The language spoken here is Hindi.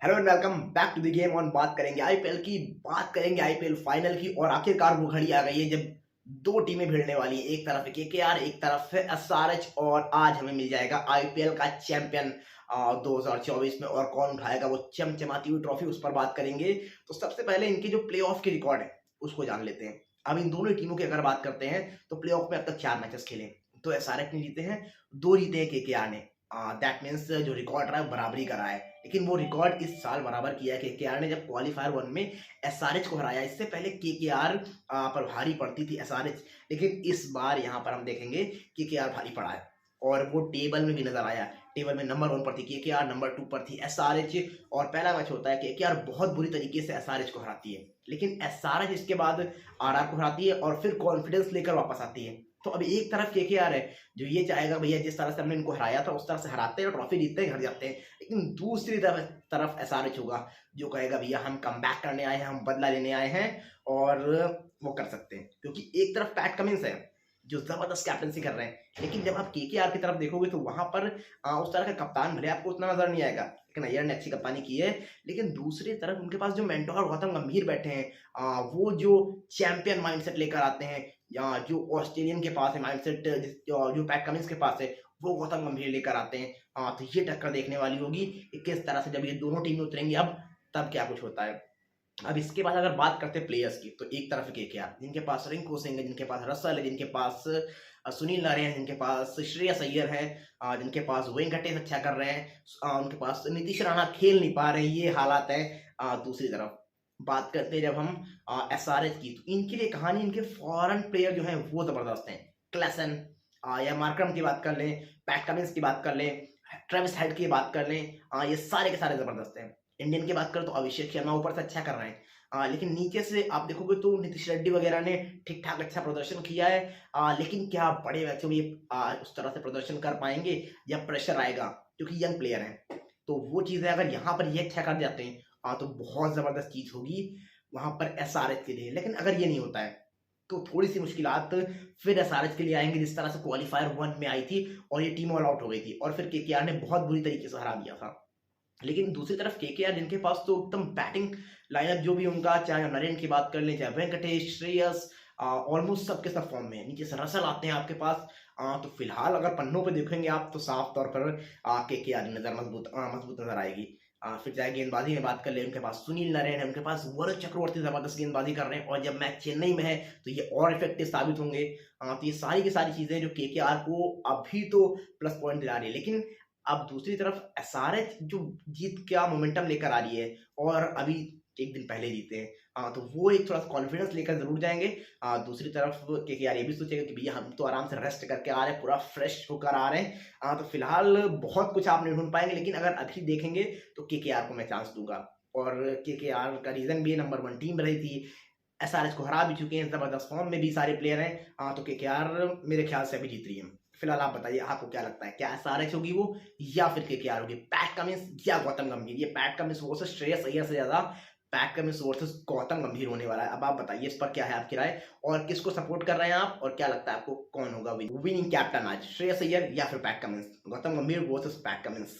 Hello and welcome back to the game on. बात करेंगे आईपीएल की, बात करेंगे आईपीएल फाइनल की। और आखिरकार वो घड़ी आ गई है जब दो टीमें भिड़ने वाली है। एक तरफ है केकेआर, एक तरफ है एसआरएच। और आज हमें मिल जाएगा आईपीएल का चैंपियन 2024 में। और कौन उठाएगा वो चमचमाती हुई ट्रॉफी, उस पर बात करेंगे। तो सबसे पहले इनके जो प्ले ऑफ के रिकॉर्ड है उसको जान लेते हैं। अब इन दोनों टीमों की अगर बात करते हैं तो प्ले ऑफ में अब तक 4 मैचेस खेले। तो एसआरएच ने जीते हैं, 2 जीते हैं केकेआर ने। दैट मीन्स जो रिकॉर्ड रहा है बराबरी करा है। लेकिन वो रिकॉर्ड इस साल बराबर किया है केकेआर ने, जब क्वालीफायर 1 में एसआरएच को हराया। इससे पहले केकेआर पर भारी पड़ती थी एसआरएच, लेकिन इस बार यहाँ पर हम देखेंगे केकेआर भारी पड़ा है। और वो टेबल में भी नजर आया। टेबल में नंबर 1 पर थी केकेआर, नंबर 2 पर थी एसआरएच। और पहला मैच होता है केकेआर बहुत बुरी तरीके से एसआरएच को हराती है, लेकिन एसआरएच इसके बाद आरआर को हराती है और फिर कॉन्फिडेंस लेकर वापस आती है। तो अभी एक तरफ केकेआर है जो ये चाहेगा भैया जिस तरह से हमने इनको हराया था उस तरह से हराते हैं, ट्रॉफी जीतते हैं, घर जाते हैं। लेकिन दूसरी तरफ एसआरएच होगा जो कहेगा भैया हम कम बैक करने आए हैं, हम बदला लेने आए हैं। और वो कर सकते हैं क्योंकि एक तरफ पैट कमिंस है जो जबरदस्त कैप्टनसी कर रहे हैं। लेकिन जब आप केकेआर की तरफ देखोगे तो वहां पर उस तरह का कप्तान भले आपको उतना नजर नहीं आएगा, लेकिन अय्यर ने अच्छी कप्तानी की है। लेकिन दूसरी तरफ उनके पास जो मेंटोर गौतम गंभीर बैठे हैं, वो जो चैंपियन माइंडसेट लेकर आते हैं, या जो ऑस्ट्रेलियन के पास है माइंडसेट, जो पैट कमिंस के पास है वो गौतम गंभीर लेकर आते हैं। तो ये टक्कर देखने वाली होगी कि किस तरह से जब ये दोनों टीमें उतरेंगी अब तब क्या कुछ होता है। अब इसके बाद अगर बात करते हैं प्लेयर्स की, तो एक तरफ केकेआर जिनके पास रिंकू सिंह है, जिनके पास रसल है, जिनके पास सुनील नारायण है, जिनके पास श्रेयस अय्यर है, जिनके पास वेंकटेश अच्छा कर रहे हैं, उनके पास नीतीश राणा खेल नहीं पा रहे हैं, ये हालात है। दूसरी तरफ बात करते हैं जब हम एसआरएच की, तो इनके लिए कहानी, इनके फॉरेन प्लेयर जो हैं वो जबरदस्त हैं। क्लेसन या मार्करम की बात कर लें, पैट कमिंस की बात कर लें, ट्रेविस हेड की बात कर लें, ये सारे के सारे जबरदस्त हैं। इंडियन की बात करें तो अभिषेक शर्मा ऊपर से अच्छा कर रहे हैं, लेकिन नीचे से आप देखोगे तो नीतीश रेड्डी वगैरह ने ठीक ठाक अच्छा प्रदर्शन किया है। लेकिन क्या बड़े मैचों में ये उस तरह से प्रदर्शन कर पाएंगे या प्रेशर आएगा, क्योंकि यंग प्लेयर हैं। तो वो चीज़ें अगर यहाँ पर ये अच्छा कर जाते हैं तो बहुत ज़बरदस्त चीज़ होगी वहाँ पर एसआरएच के लिए। लेकिन अगर ये नहीं होता है तो थोड़ी सी मुश्किलात फिर एसआरएच के लिए आएंगे, जिस तरह से क्वालीफायर 1 में आई थी और ये टीम ऑल आउट हो गई थी और फिर केकेआर ने बहुत बुरी तरीके से हरा दिया था। लेकिन दूसरी तरफ केकेआर जिनके पास तो एकदम बैटिंग लाइनअप जो भी उनका, चाहे नरेन की बात कर लें, चाहे वेंकटेश, श्रेयस, ऑलमोस्ट सबके सब फॉर्म में है। नीचे से रसल आते हैं आपके पास। तो फिलहाल अगर पन्नों पे देखेंगे आप तो साफ तौर पर केकेआर नजर मजबूत नजर आएगी। फिर चाहे गेंदबाजी में बात कर ले, उनके पास सुनील नारायण है, उनके पास वरुण चक्रवर्ती जबरदस्त गेंदबाजी कर रहे हैं, और जब मैच चेन्नई में है तो ये और इफेक्टिव साबित होंगे। तो ये सारी की सारी चीजें जो केकेआर को अभी तो प्लस पॉइंट दिला रही है। लेकिन अब दूसरी तरफ एसआरएच जो जीत का मोमेंटम लेकर आ रही है, और अभी एक दिन पहले जीते हैं, तो वो एक थोड़ा सा कॉन्फिडेंस लेकर जरूर जाएंगे। दूसरी तरफ केकेआर ये भी सोचेगा कि भैया हम तो आराम से रेस्ट करके आ रहे हैं, पूरा फ्रेश होकर आ रहे हैं। तो फिलहाल बहुत कुछ आप नहीं ढूंढ पाएंगे, लेकिन अगर अभी देखेंगे तो केकेआर को मैं चांस दूंगा। और केकेआर का रीजन भी नंबर 1 टीम रही थी, एसआरएच को हरा भी चुके हैं, जबरदस्त फॉर्म में भी सारे प्लेयर हैं। तो केकेआर मेरे ख्याल से अभी जीत रही है। फिलहाल आप बताइए आपको क्या लगता है, क्या एसआरएच होगी वो या फिर केकेआर होगी? पैट कमिंस या गौतम गंभीर? ये PAT Cummins versus Shreyas Iyer से ज्यादा पैट कमिंस वर्सेस गौतम गंभीर होने वाला है। अब आप बताइए इस पर क्या है आपकी राय, और किसको सपोर्ट कर रहे हैं आप, और क्या लगता है आपको कौन होगा विनिंग कैप्टन आज, श्रेयस अय्यर या फिर पैट कमिंस? गौतम गंभीर वर्सेस पैट कमिंस।